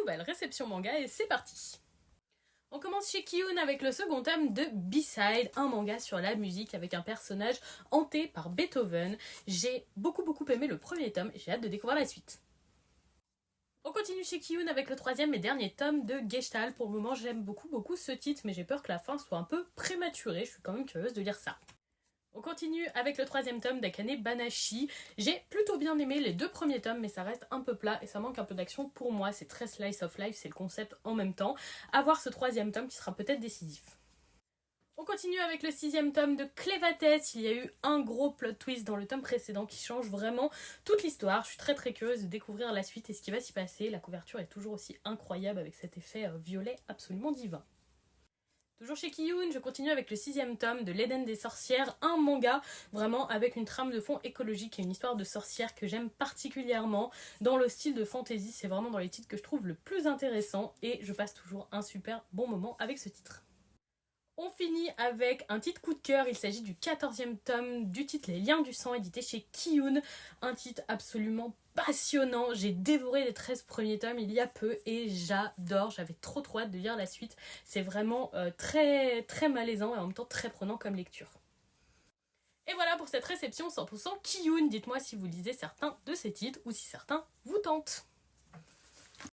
nouvelle réception manga et c'est parti. On commence chez Kiyun avec le second tome de B-Side, un manga sur la musique avec un personnage hanté par Beethoven. J'ai beaucoup aimé le premier tome et j'ai hâte de découvrir la suite. On continue chez Kiyun avec le troisième et dernier tome de Gestalt. Pour le moment, j'aime beaucoup ce titre, mais j'ai peur que la fin soit un peu prématurée. Je suis quand même curieuse de lire ça. On continue avec le troisième tome d'Akane Banashi. J'ai plutôt bien aimé les deux premiers tomes, mais ça reste un peu plat et ça manque un peu d'action pour moi. C'est très slice of life, c'est le concept en même temps. À voir ce troisième tome qui sera peut-être décisif. On continue avec le sixième tome de Clévatès. Il y a eu un gros plot twist dans le tome précédent qui change vraiment toute l'histoire. Je suis très curieuse de découvrir la suite et ce qui va s'y passer. La couverture est toujours aussi incroyable avec cet effet violet absolument divin. Toujours chez Kiyun, je continue avec le sixième tome de l'Éden des sorcières, un manga vraiment avec une trame de fond écologique et une histoire de sorcières que j'aime particulièrement. Dans le style de fantasy, c'est vraiment dans les titres que je trouve le plus intéressant et je passe toujours un super bon moment avec ce titre. On finit avec un titre coup de cœur, il s'agit du 14e tome du titre Les Liens du sang édité chez Kiyun, un titre absolument passionnant. J'ai dévoré les 13 premiers tomes il y a peu et j'adore, j'avais trop hâte de lire la suite. C'est vraiment très malaisant et en même temps très prenant comme lecture. Et voilà pour cette réception 100% Kiyun, dites-moi si vous lisez certains de ces titres ou si certains vous tentent.